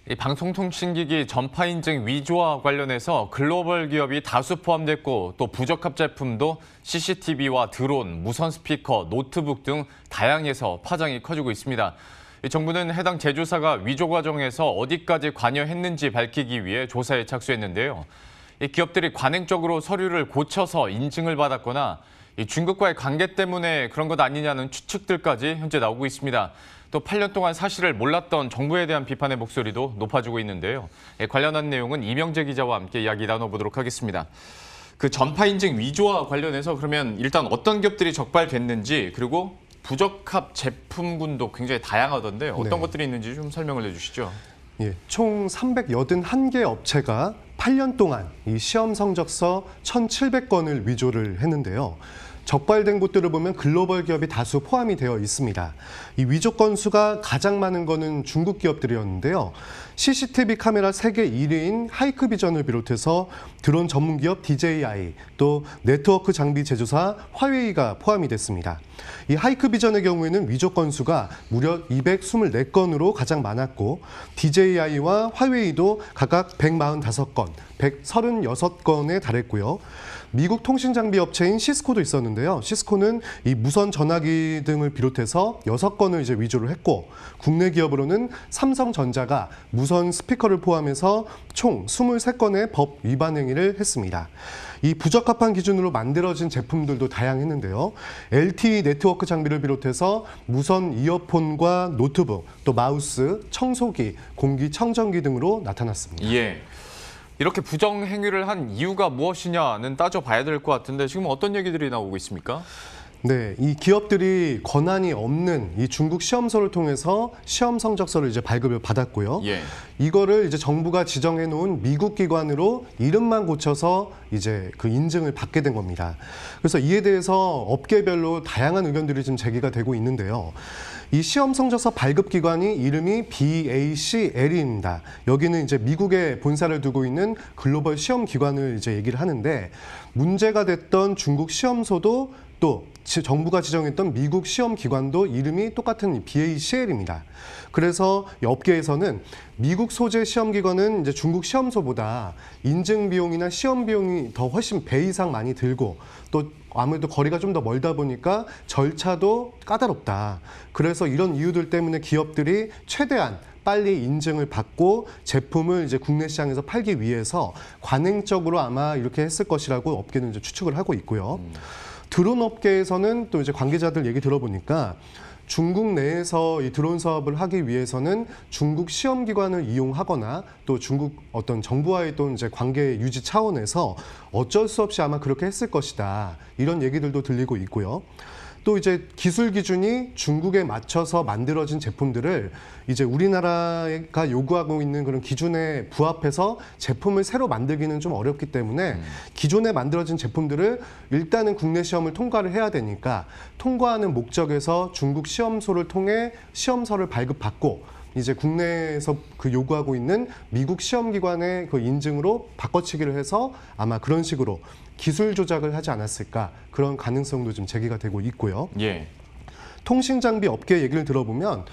이 방송통신기기 전파 인증 위조와 관련해서 글로벌 기업이 다수 포함됐고 또 부적합 제품도 CCTV와 드론, 무선 스피커, 노트북 등 다양해서 파장이 커지고 있습니다. 정부는 해당 제조사가 위조 과정에서 어디까지 관여했는지 밝히기 위해 조사에 착수했는데요. 이 기업들이 관행적으로 서류를 고쳐서 인증을 받았거나 중국과의 관계 때문에 그런 것 아니냐는 추측들까지 현재 나오고 있습니다. 또 8년 동안 사실을 몰랐던 정부에 대한 비판의 목소리도 높아지고 있는데요. 관련한 내용은 이명재 기자와 함께 이야기 나눠보도록 하겠습니다. 그 전파 인증 위조와 관련해서 그러면 일단 어떤 기업들이 적발됐는지 그리고 부적합 제품군도 굉장히 다양하던데 어떤 것들이 있는지 좀 설명을 해주시죠. 예, 총 381개 업체가 8년 동안 이 시험 성적서 1,700건을 위조를 했는데요. 적발된 곳들을 보면 글로벌 기업이 다수 포함이 되어 있습니다. 이 위조 건수가 가장 많은 거는 중국 기업들이었는데요. CCTV 카메라 세계 1위인 하이크비전을 비롯해서 드론 전문 기업 DJI, 또 네트워크 장비 제조사 화웨이가 포함이 됐습니다. 이 하이크비전의 경우에는 위조 건수가 무려 224건으로 가장 많았고 DJI와 화웨이도 각각 145건, 136건에 달했고요. 미국 통신장비 업체인 시스코도 있었는데요. 시스코는 이 무선 전화기 등을 비롯해서 6건을 이제 위조를 했고 국내 기업으로는 삼성전자가 무선 스피커를 포함해서 총 23건의 법 위반 행위를 했습니다. 이 부적합한 기준으로 만들어진 제품들도 다양했는데요. LTE 네트워크 장비를 비롯해서 무선 이어폰과 노트북, 또 마우스, 청소기, 공기청정기 등으로 나타났습니다. 예. 이렇게 부정 행위를 한 이유가 무엇이냐는 따져봐야 될 것 같은데 지금 어떤 얘기들이 나오고 있습니까? 네, 이 기업들이 권한이 없는 이 중국 시험소를 통해서 시험 성적서를 이제 발급을 받았고요. 예. 이거를 이제 정부가 지정해 놓은 미국 기관으로 이름만 고쳐서 이제 그 인증을 받게 된 겁니다. 그래서 이에 대해서 업계별로 다양한 의견들이 지금 제기가 되고 있는데요. 이 시험 성적서 발급 기관이 이름이 BACL입니다. 여기는 이제 미국에 본사를 두고 있는 글로벌 시험 기관을 이제 얘기를 하는데 문제가 됐던 중국 시험소도 또 정부가 지정했던 미국 시험 기관도 이름이 똑같은 BACL입니다. 그래서 업계에서는 미국 소재 시험 기관은 이제 중국 시험소보다 인증 비용이나 시험 비용이 더 훨씬 배 이상 많이 들고 또 아무래도 거리가 좀 더 멀다 보니까 절차도 까다롭다. 그래서 이런 이유들 때문에 기업들이 최대한 빨리 인증을 받고 제품을 이제 국내 시장에서 팔기 위해서 관행적으로 아마 이렇게 했을 것이라고 업계는 이제 추측을 하고 있고요. 드론 업계에서는 또 이제 관계자들 얘기 들어보니까 중국 내에서 이 드론 사업을 하기 위해서는 중국 시험기관을 이용하거나 또 중국 어떤 정부와의 또 이제 관계 유지 차원에서 어쩔 수 없이 아마 그렇게 했을 것이다. 이런 얘기들도 들리고 있고요. 또 이제 기술 기준이 중국에 맞춰서 만들어진 제품들을 이제 우리나라가 요구하고 있는 그런 기준에 부합해서 제품을 새로 만들기는 좀 어렵기 때문에 기존에 만들어진 제품들을 일단은 국내 시험을 통과를 해야 되니까 통과하는 목적에서 중국 시험소를 통해 시험서를 발급받고 이제 국내에서 그 요구하고 있는 미국 시험기관의 그 인증으로 바꿔치기를 해서 아마 그런 식으로 기술 조작을 하지 않았을까 그런 가능성도 좀 제기가 되고 있고요. 예. 통신장비 업계 얘기를 들어보면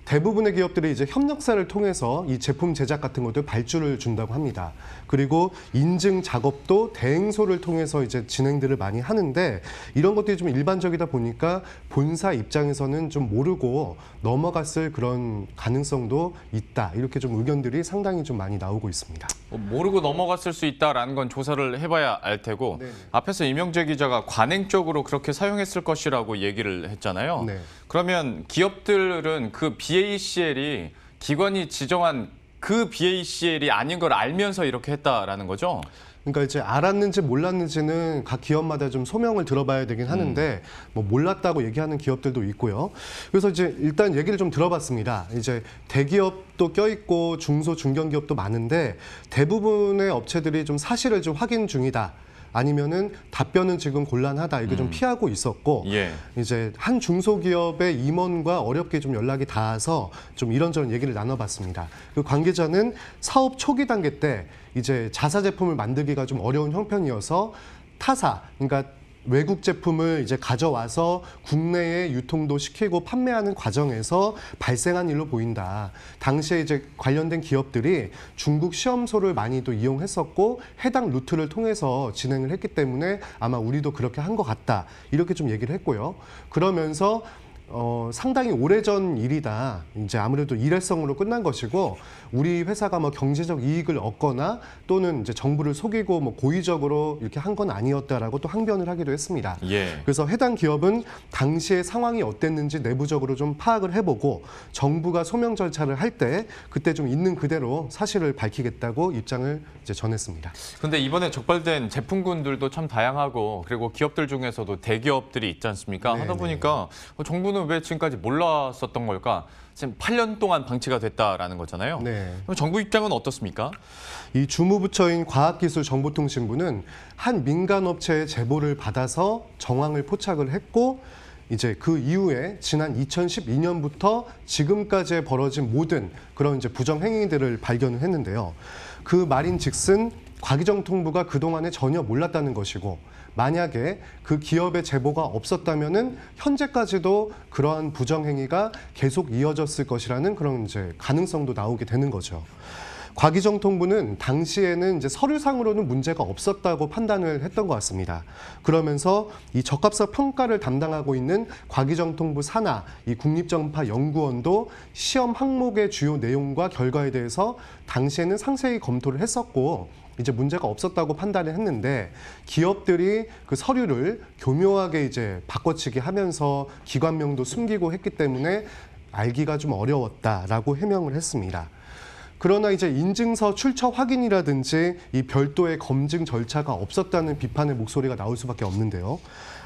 대부분의 기업들이 이제 협력사를 통해서 이 제품 제작 같은 것들 발주를 준다고 합니다. 그리고 인증 작업도 대행소를 통해서 이제 진행들을 많이 하는데 이런 것들이 좀 일반적이다 보니까 본사 입장에서는 좀 모르고 넘어갔을 그런 가능성도 있다. 이렇게 좀 의견들이 상당히 좀 많이 나오고 있습니다. 모르고 넘어갔을 수 있다라는 건 조사를 해봐야 알 테고 네네. 앞에서 이명재 기자가 관행적으로 그렇게 사용했을 것이라고 얘기를 했잖아요. 네. 그러면 기업들은 그 BACL이 기관이 지정한 그 BACL이 아닌 걸 알면서 이렇게 했다라는 거죠? 그러니까 이제 알았는지 몰랐는지는 각 기업마다 좀 소명을 들어봐야 되긴 하는데 뭐 몰랐다고 얘기하는 기업들도 있고요. 그래서 이제 일단 얘기를 좀 들어봤습니다. 이제 대기업도 껴있고 중소 중견기업도 많은데 대부분의 업체들이 좀 사실을 좀 확인 중이다. 아니면은 답변은 지금 곤란하다. 이거 좀 피하고 있었고 예. 이제 한 중소기업의 임원과 어렵게 좀 연락이 닿아서 좀 이런저런 얘기를 나눠봤습니다. 그 관계자는 사업 초기 단계 때 이제 자사 제품을 만들기가 좀 어려운 형편이어서 타사, 그러니까 외국 제품을 이제 가져와서 국내에 유통도 시키고 판매하는 과정에서 발생한 일로 보인다. 당시에 이제 관련된 기업들이 중국 시험소를 많이도 이용했었고 해당 루트를 통해서 진행을 했기 때문에 아마 우리도 그렇게 한 것 같다. 이렇게 좀 얘기를 했고요. 그러면서 상당히 오래전 일이다. 이제 아무래도 일회성으로 끝난 것이고 우리 회사가 뭐 경제적 이익을 얻거나 또는 이제 정부를 속이고 뭐 고의적으로 이렇게 한 건 아니었다라고 또 항변을 하기도 했습니다. 예. 그래서 해당 기업은 당시의 상황이 어땠는지 내부적으로 좀 파악을 해보고 정부가 소명 절차를 할 때 그때 좀 있는 그대로 사실을 밝히겠다고 입장을 이제 전했습니다. 근데 이번에 적발된 제품군들도 참 다양하고 그리고 기업들 중에서도 대기업들이 있지 않습니까? 하다 보니까 정부는 왜 지금까지 몰랐었던 걸까? 지금 8년 동안 방치가 됐다라는 거잖아요. 네. 그럼 정부 입장은 어떻습니까? 이 주무부처인 과학기술정보통신부는 한 민간업체의 제보를 받아서 정황을 포착을 했고 이제 그 이후에 지난 2012년부터 지금까지 벌어진 모든 그런 이제 부정행위들을 발견을 했는데요. 그 말인즉슨 과기정통부가 그동안에 전혀 몰랐다는 것이고 만약에 그 기업의 제보가 없었다면은 현재까지도 그러한 부정행위가 계속 이어졌을 것이라는 그런 이제 가능성도 나오게 되는 거죠. 과기정통부는 당시에는 이제 서류상으로는 문제가 없었다고 판단을 했던 것 같습니다. 그러면서 이 적합성 평가를 담당하고 있는 과기정통부 산하 이 국립정파연구원도 시험 항목의 주요 내용과 결과에 대해서 당시에는 상세히 검토를 했었고 이제 문제가 없었다고 판단을 했는데 기업들이 그 서류를 교묘하게 이제 바꿔치기 하면서 기관명도 숨기고 했기 때문에 알기가 좀 어려웠다라고 해명을 했습니다. 그러나 이제 인증서 출처 확인이라든지 이 별도의 검증 절차가 없었다는 비판의 목소리가 나올 수밖에 없는데요.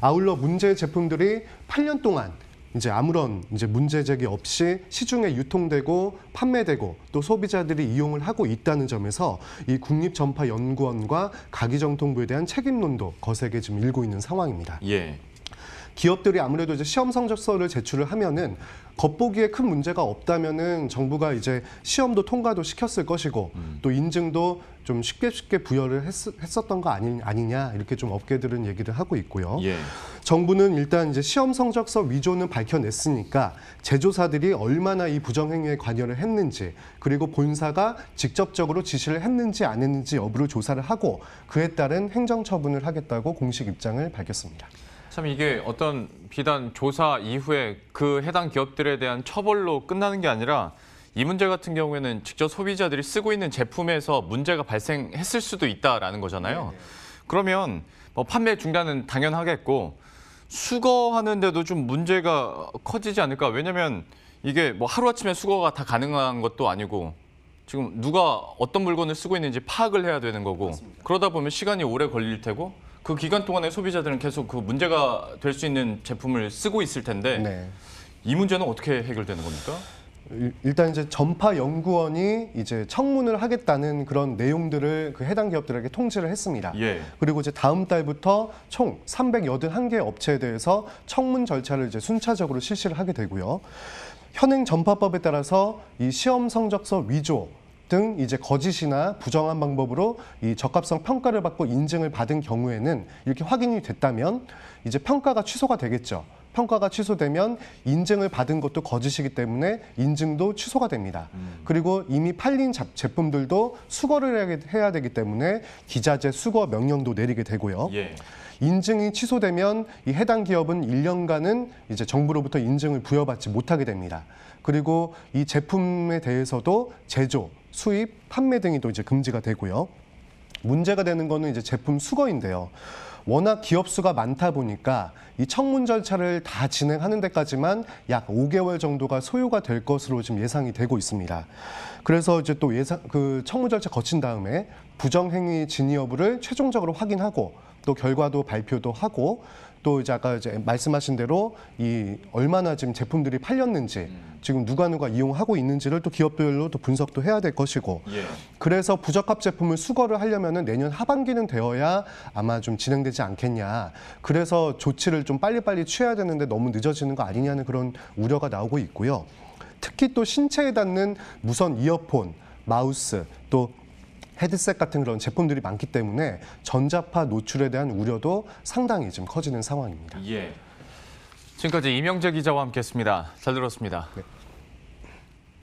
아울러 문제 제품들이 8년 동안 이제 아무런 이제 문제 제기 없이 시중에 유통되고 판매되고 또 소비자들이 이용을 하고 있다는 점에서 이 국립전파연구원과 과기정통부에 대한 책임론도 거세게 지금 일고 있는 상황입니다. 예. 기업들이 아무래도 이제 시험 성적서를 제출을 하면은 겉보기에 큰 문제가 없다면은 정부가 이제 시험도 통과도 시켰을 것이고 또 인증도 좀 쉽게 부여를 했었던 거 아니냐 이렇게 좀 업계들은 얘기를 하고 있고요. 예. 정부는 일단 이제 시험 성적서 위조는 밝혀냈으니까 제조사들이 얼마나 이 부정행위에 관여를 했는지 그리고 본사가 직접적으로 지시를 했는지 안 했는지 여부를 조사를 하고 그에 따른 행정처분을 하겠다고 공식 입장을 밝혔습니다. 참 이게 어떤 비단 조사 이후에 그 해당 기업들에 대한 처벌로 끝나는 게 아니라 이 문제 같은 경우에는 직접 소비자들이 쓰고 있는 제품에서 문제가 발생했을 수도 있다라는 거잖아요. 네네. 그러면 뭐 판매 중단은 당연하겠고 수거하는데도 좀 문제가 커지지 않을까? 왜냐면 이게 뭐 하루아침에 수거가 다 가능한 것도 아니고 지금 누가 어떤 물건을 쓰고 있는지 파악을 해야 되는 거고 맞습니다. 그러다 보면 시간이 오래 걸릴 테고 그 기간 동안에 소비자들은 계속 그 문제가 될 수 있는 제품을 쓰고 있을 텐데 네. 이 문제는 어떻게 해결되는 겁니까? 일단 이제 전파연구원이 이제 청문을 하겠다는 그런 내용들을 그 해당 기업들에게 통지를 했습니다. 예. 그리고 이제 다음 달부터 총 381개 업체에 대해서 청문 절차를 이제 순차적으로 실시를 하게 되고요. 현행 전파법에 따라서 이 시험 성적서 위조 등 이제 거짓이나 부정한 방법으로 이 적합성 평가를 받고 인증을 받은 경우에는 이렇게 확인이 됐다면 이제 평가가 취소가 되겠죠. 평가가 취소되면 인증을 받은 것도 거짓이기 때문에 인증도 취소가 됩니다. 그리고 이미 팔린 제품들도 수거를 해야 되기 때문에 기자재 수거 명령도 내리게 되고요. 예. 인증이 취소되면 이 해당 기업은 1년간은 이제 정부로부터 인증을 부여받지 못하게 됩니다. 그리고 이 제품에 대해서도 제조, 수입, 판매 등이 또 이제 금지가 되고요. 문제가 되는 거는 이제 제품 수거인데요. 워낙 기업 수가 많다 보니까 이 청문 절차를 다 진행하는 데까지만 약 5개월 정도가 소요가 될 것으로 지금 예상이 되고 있습니다. 그래서 이제 또 그 청문 절차 거친 다음에 부정행위 진위 여부를 최종적으로 확인하고 또 결과도 발표도 하고 또 이제 아까 이제 말씀하신 대로 이 얼마나 지금 제품들이 팔렸는지 지금 누가 이용하고 있는지를 또 기업별로 또 분석도 해야 될 것이고 예. 그래서 부적합 제품을 수거를 하려면은 내년 하반기는 되어야 아마 좀 진행되지 않겠냐. 그래서 조치를 좀 빨리빨리 취해야 되는데 너무 늦어지는 거 아니냐는 그런 우려가 나오고 있고요. 특히 또 신체에 닿는 무선 이어폰, 마우스 또 헤드셋 같은 그런 제품들이 많기 때문에 전자파 노출에 대한 우려도 상당히 좀 커지는 상황입니다. 예. 지금까지 이명재 기자와 함께했습니다. 잘 들었습니다. 네.